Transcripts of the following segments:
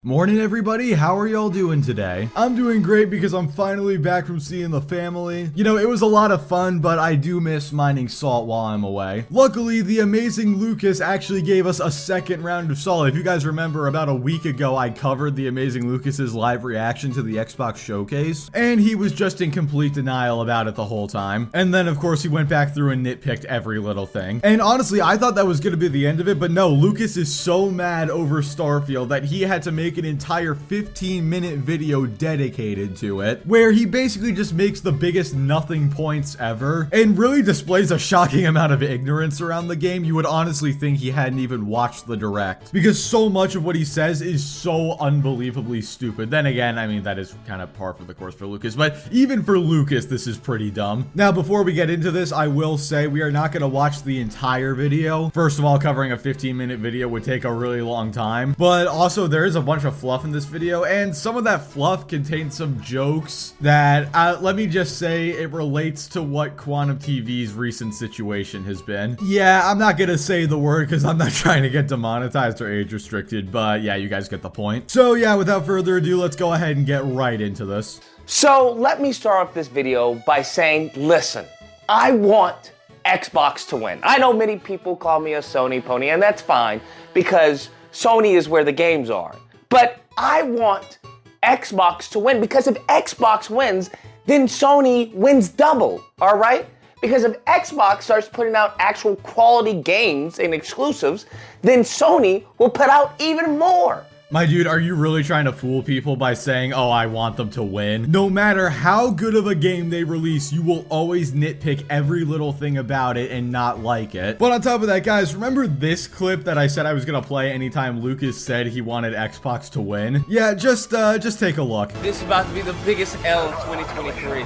Morning everybody, how are y'all doing today? I'm doing great because I'm finally back from seeing the family. You know, it was a lot of fun, but I do miss mining salt while I'm away. Luckily, the amazing Lucas actually gave us a second round of salt. If you guys remember, about a week ago, I covered the amazing Lucas's live reaction to the Xbox showcase, and he was just in complete denial about it the whole time. And then, of course, he went back through and nitpicked every little thing. And honestly, I thought that was gonna be the end of it, but no, Lucas is so mad over Starfield that he had to make an entire 15-minute video dedicated to it, where he basically just makes the biggest nothing points ever and really displays a shocking amount of ignorance around the game. You would honestly think he hadn't even watched the direct, because so much of what he says is so unbelievably stupid. Then again, I mean, that is kind of par for the course for Lucas, but even for Lucas, this is pretty dumb. Now, before we get into this, I will say we are not going to watch the entire video. First of all, covering a 15-minute video would take a really long time, but also there is a bunch of fluff in this video, and some of that fluff contains some jokes that, let me just say, it relates to what Quantum TV's recent situation has been. Yeah, I'm not gonna say the word because I'm not trying to get demonetized or age restricted, but yeah, you guys get the point. So yeah, without further ado, let's go ahead and get right into this. So let me start off this video by saying, listen, I want Xbox to win. I know many people call me a Sony pony, and that's fine because Sony is where the games are. But I want Xbox to win, because if Xbox wins, then Sony wins double, all right? Because if Xbox starts putting out actual quality games and exclusives, then Sony will put out even more. My dude, are you really trying to fool people by saying, oh, I want them to win? No matter how good of a game they release, you will always nitpick every little thing about it and not like it. But on top of that, guys, remember this clip that I said I was gonna play anytime Lucas said he wanted Xbox to win? Yeah, just take a look. This is about to be the biggest L of 2023,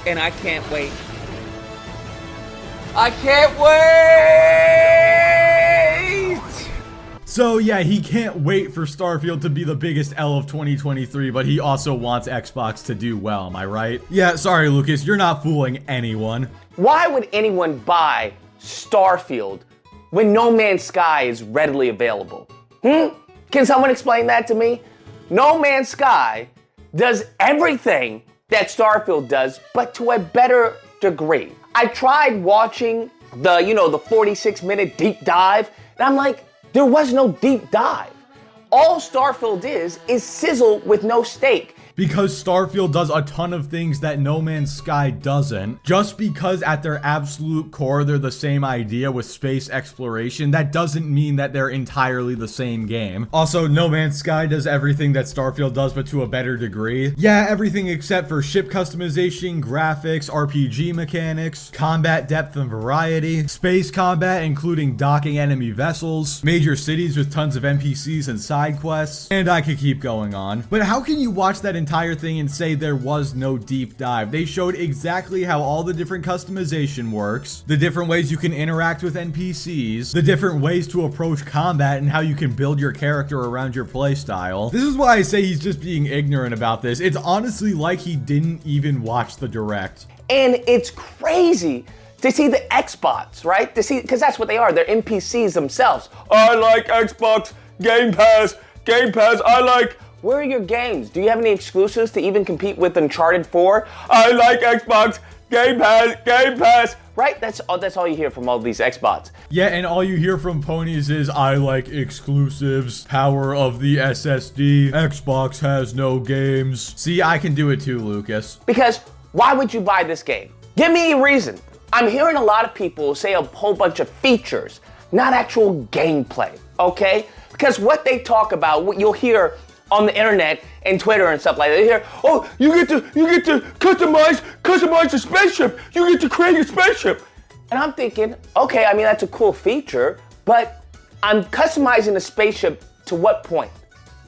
and I can't wait. I can't wait! So yeah, he can't wait for Starfield to be the biggest L of 2023, but he also wants Xbox to do well, am I right? Yeah, sorry Lucas, you're not fooling anyone. Why would anyone buy Starfield when No Man's Sky is readily available? Can someone explain that to me? No Man's Sky does everything that Starfield does, but to a better degree. I tried watching the 46-minute deep dive, and I'm like, there was no deep dive. All Starfield is sizzle with no steak. Because Starfield does a ton of things that No Man's Sky doesn't. Just because at their absolute core they're the same idea with space exploration, that doesn't mean that they're entirely the same game. Also, No Man's Sky does everything that Starfield does, but to a better degree. Yeah, everything except for ship customization, graphics, RPG mechanics, combat depth and variety, space combat including docking enemy vessels, major cities with tons of NPCs and side quests, and I could keep going on. But how can you watch that entire thing and say there was no deep dive? They showed exactly how all the different customization works, the different ways you can interact with NPCs, the different ways to approach combat, and how you can build your character around your playstyle. This is why I say he's just being ignorant about this. It's honestly like he didn't even watch the direct. And it's crazy to see the Xbots, right? To see, because that's what they are. They're NPCs themselves. I like Xbox, Game Pass, I like... Where are your games? Do you have any exclusives to even compete with Uncharted 4? I like Xbox, Game Pass. Right? That's all you hear from all these Xbots. Yeah, and all you hear from ponies is, I like exclusives, power of the SSD, Xbox has no games. See, I can do it too, Lucas. Because why would you buy this game? Give me a reason. I'm hearing a lot of people say a whole bunch of features, not actual gameplay, okay? Because what they talk about, what you'll hear on the internet and Twitter and stuff like that. They hear, oh, you get to customize the spaceship. You get to create a spaceship. And I'm thinking, okay, I mean, that's a cool feature, but I'm customizing the spaceship to what point?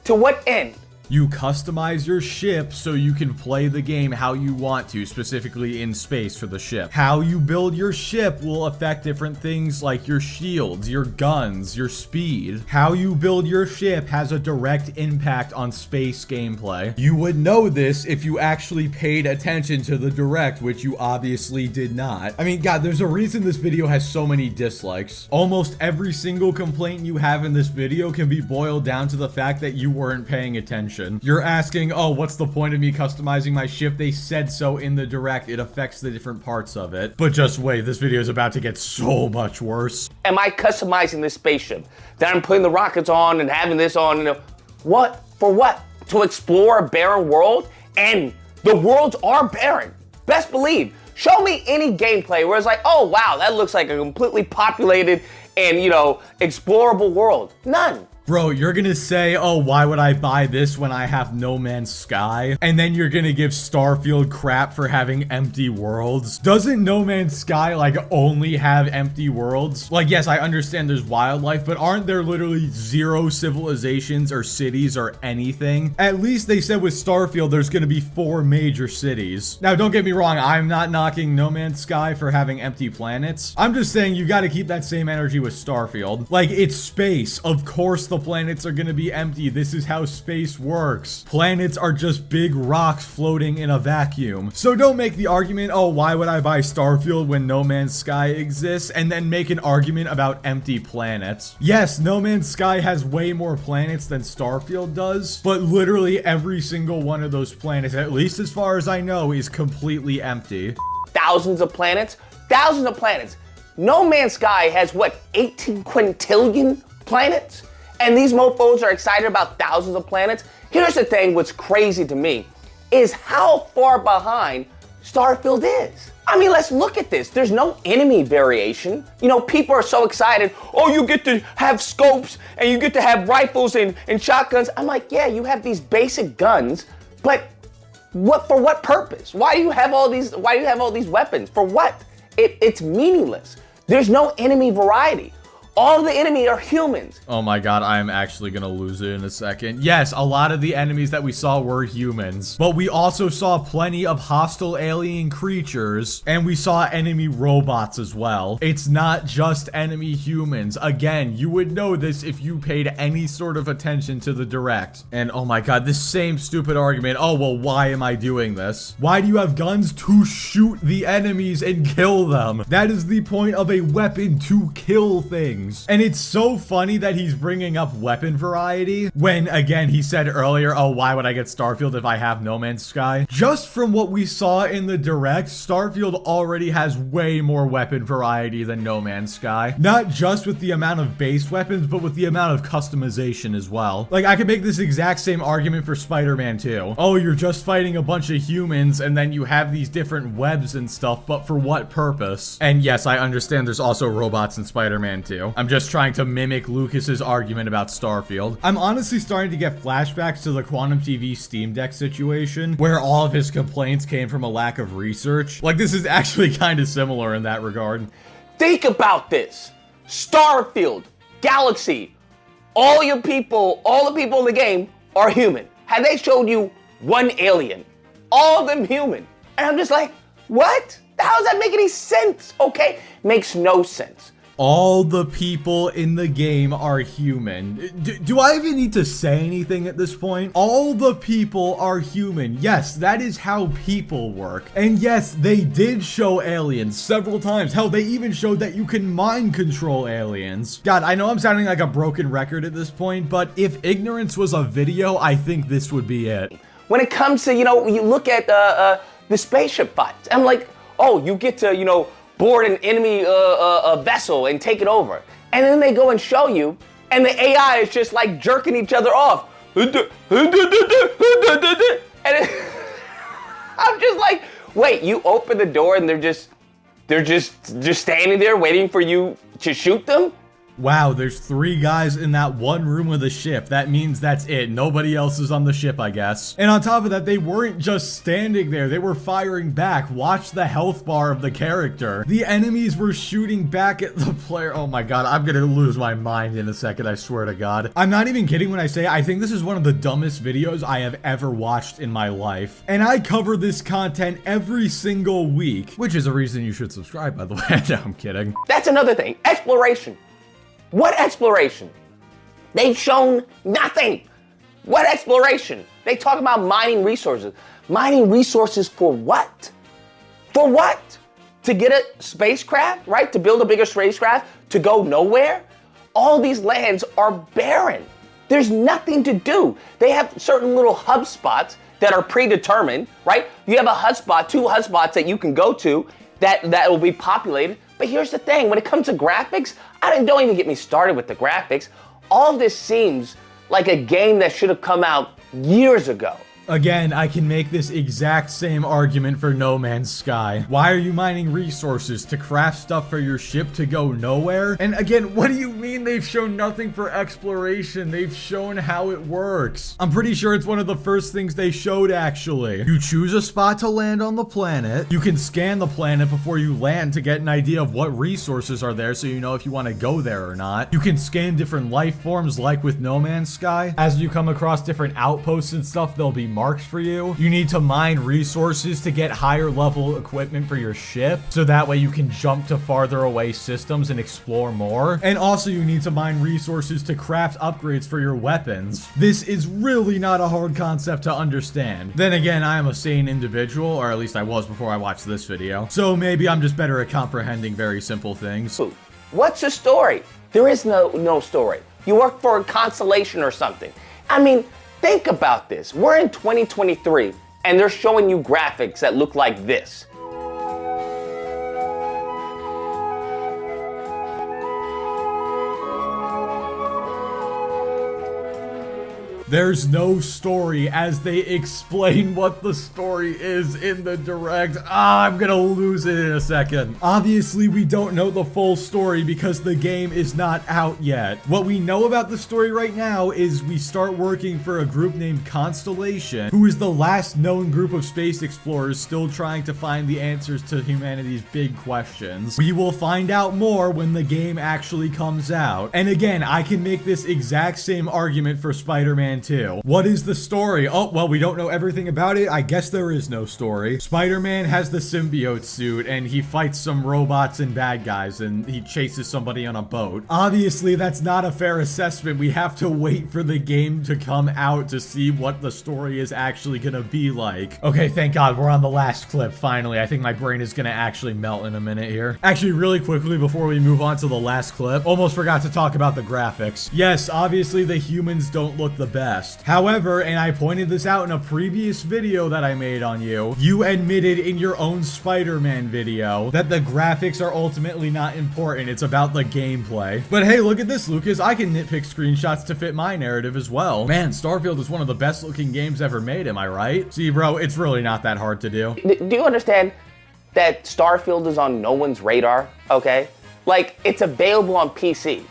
To what end? You customize your ship so you can play the game how you want to, specifically in space for the ship. How you build your ship will affect different things like your shields, your guns, your speed. How you build your ship has a direct impact on space gameplay. You would know this if you actually paid attention to the direct, which you obviously did not. I mean, God, there's a reason this video has so many dislikes. Almost every single complaint you have in this video can be boiled down to the fact that you weren't paying attention. You're asking, oh, what's the point of me customizing my ship? They said so in the direct. It affects the different parts of it. But just wait, this video is about to get so much worse. Am I customizing this spaceship? That I'm putting the rockets on and having this on, you know, what? For what? To explore a barren world? And the worlds are barren. Best believe. Show me any gameplay where it's like, oh wow, that looks like a completely populated and, you know, explorable world. None. Bro, you're gonna say, oh, why would I buy this when I have No Man's Sky? And then you're gonna give Starfield crap for having empty worlds? Doesn't No Man's Sky, like, only have empty worlds? Like, yes, I understand there's wildlife, but aren't there literally 0 civilizations or cities or anything? At least they said with Starfield, there's gonna be 4 major cities. Now, don't get me wrong, I'm not knocking No Man's Sky for having empty planets. I'm just saying you gotta keep that same energy with Starfield. Like, it's space. Of course the planets are gonna be empty. This is how space works. Planets are just big rocks floating in a vacuum. So don't make the argument, oh, why would I buy Starfield when No Man's Sky exists, and then make an argument about empty planets. Yes, No Man's Sky has way more planets than Starfield does, but literally every single one of those planets, at least as far as I know, is completely empty. Thousands of planets? Thousands of planets. No Man's Sky has what, 18 quintillion planets? And these mofos are excited about thousands of planets. Here's the thing, what's crazy to me is how far behind Starfield is. I mean, let's look at this. There's no enemy variation. You know, people are so excited. Oh, you get to have scopes and you get to have rifles and shotguns. I'm like, yeah, you have these basic guns, but for what purpose? Why do you have all these weapons? For what? It's meaningless. There's no enemy variety. All the enemy are humans. Oh my god, I am actually gonna lose it in a second. Yes, a lot of the enemies that we saw were humans, but we also saw plenty of hostile alien creatures, and we saw enemy robots as well. It's not just enemy humans. Again, you would know this if you paid any sort of attention to the direct. And oh my god, this same stupid argument. Oh, well, why am I doing this? Why do you have guns? To shoot the enemies and kill them. That is the point of a weapon, to kill things. And it's so funny that he's bringing up weapon variety when, again, he said earlier, oh, why would I get Starfield if I have No Man's Sky? Just from what we saw in the direct, Starfield already has way more weapon variety than No Man's Sky. Not just with the amount of base weapons, but with the amount of customization as well. Like, I could make this exact same argument for Spider-Man 2. Oh, you're just fighting a bunch of humans, and then you have these different webs and stuff, but for what purpose? And yes, I understand there's also robots in Spider-Man 2. I'm just trying to mimic Lucas's argument about Starfield. I'm honestly starting to get flashbacks to the Quantum TV Steam Deck situation, where all of his complaints came from a lack of research. Like, this is actually kind of similar in that regard. Think about this. Starfield, Galaxy, all the people in the game are human. Have they showed you one alien? All of them human. And I'm just like, what? How does that make any sense? Okay? Makes no sense. All the people in the game are human. Do I even need to say anything at this point? All the people are human. Yes, that is how people work. And yes, they did show aliens several times. Hell, they even showed that you can mind control aliens. God, I know I'm sounding like a broken record at this point, but if ignorance was a video, I think this would be it. When it comes to, you know, you look at the spaceship fights, I'm like, oh, you get to, you know, board an enemy vessel and take it over. And then they go and show you, and the AI is just like jerking each other off. And I'm just like, wait, you open the door and they're just standing there waiting for you to shoot them? Wow, there's 3 guys in that one room with a ship. That means that's it. Nobody else is on the ship, I guess. And on top of that, they weren't just standing there. They were firing back. Watch the health bar of the character. The enemies were shooting back at the player. Oh my god, I'm gonna lose my mind in a second, I swear to god. I'm not even kidding when I say I think this is one of the dumbest videos I have ever watched in my life. And I cover this content every single week, which is a reason you should subscribe, by the way. No, I'm kidding. That's another thing. Exploration. What exploration? They've shown nothing. What exploration? They talk about mining resources. Mining resources for what? For what? To get a spacecraft, right? To build a bigger spacecraft? To go nowhere? All these lands are barren. There's nothing to do. They have certain little hub spots that are predetermined, right? You have a hub spot, 2 hub spots that you can go to that will be populated. But here's the thing, when it comes to graphics, don't even get me started with the graphics. All this seems like a game that should have come out years ago. Again, I can make this exact same argument for No Man's Sky. Why are you mining resources? To craft stuff for your ship to go nowhere? And again, what do you mean they've shown nothing for exploration? They've shown how it works. I'm pretty sure it's one of the first things they showed, actually. You choose a spot to land on the planet. You can scan the planet before you land to get an idea of what resources are there so you know if you want to go there or not. You can scan different life forms like with No Man's Sky. As you come across different outposts and stuff, they'll be marks for you. You need to mine resources to get higher level equipment for your ship, so that way you can jump to farther away systems and explore more. And also you need to mine resources to craft upgrades for your weapons. This is really not a hard concept to understand. Then again, I am a sane individual, or at least I was before I watched this video. So maybe I'm just better at comprehending very simple things. What's the story? There is no story. You work for a constellation or something. I mean, think about this. We're in 2023 and they're showing you graphics that look like this. There's no story as they explain what the story is in the direct. I'm gonna lose it in a second. Obviously, we don't know the full story because the game is not out yet. What we know about the story right now is we start working for a group named Constellation, who is the last known group of space explorers still trying to find the answers to humanity's big questions. We will find out more when the game actually comes out. And again, I can make this exact same argument for Spider-Man 2. What is the story? Oh, well, we don't know everything about it. I guess there is no story. Spider-Man has the symbiote suit and he fights some robots and bad guys and he chases somebody on a boat. Obviously, that's not a fair assessment. We have to wait for the game to come out to see what the story is actually gonna be like. Okay, thank God we're on the last clip, finally. I think my brain is gonna actually melt in a minute here. Actually, really quickly before we move on to the last clip, almost forgot to talk about the graphics. Yes, obviously the humans don't look the best. However, and I pointed this out in a previous video that I made on you, you admitted in your own Spider-Man video that the graphics are ultimately not important. It's about the gameplay. But hey, look at this, Lucas. I can nitpick screenshots to fit my narrative as well. Man, Starfield is one of the best looking games ever made, am I right? See, bro, it's really not that hard to do. Do you understand that Starfield is on no one's radar, okay? Like, it's available on PC.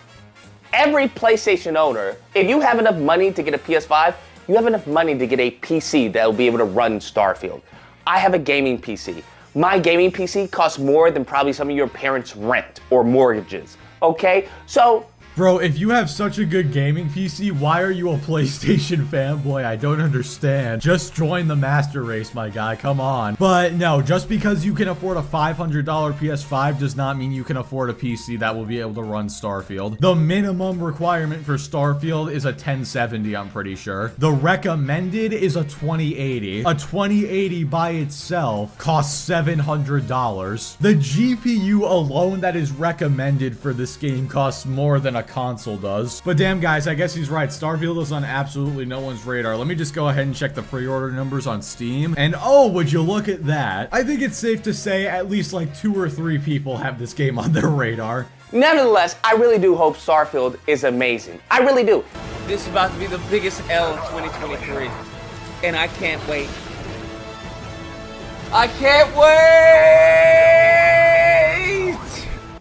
Every PlayStation owner, if you have enough money to get a PS5, you have enough money to get a PC that will be able to run Starfield. I have a gaming PC. My gaming PC costs more than probably some of your parents' rent or mortgages, okay? So, bro, if you have such a good gaming PC, why are you a PlayStation fanboy? I don't understand. Just join the master race, my guy. Come on. But no, just because you can afford a $500 PS5 does not mean you can afford a PC that will be able to run Starfield. The minimum requirement for Starfield is a 1070, I'm pretty sure. The recommended is a 2080. A 2080 by itself costs $700. The GPU alone that is recommended for this game costs more than a console does. But damn, guys, I guess he's right. Starfield is on absolutely no one's radar. Let me just go ahead and check the pre-order numbers on Steam. And oh, would you look at that? I think it's safe to say at least like 2 or 3 people have this game on their radar. nevertheless, I really do hope Starfield is amazing. I really do. This is about to be the biggest L of 2023. And I can't wait. I can't wait!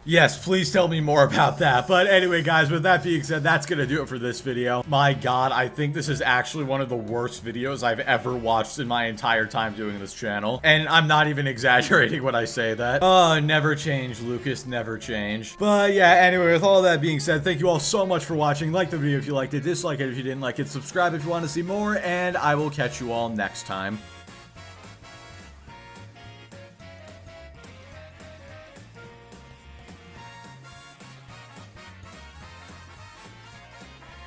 Yes, please tell me more about that. But anyway, guys, with that being said, that's gonna do it for this video. My God, I think this is actually one of the worst videos I've ever watched in my entire time doing this channel. And I'm not even exaggerating when I say that. Never change, Lucas, never change. But yeah, anyway, with all that being said, thank you all so much for watching. Like the video if you liked it, dislike it if you didn't like it, subscribe if you want to see more, and I will catch you all next time.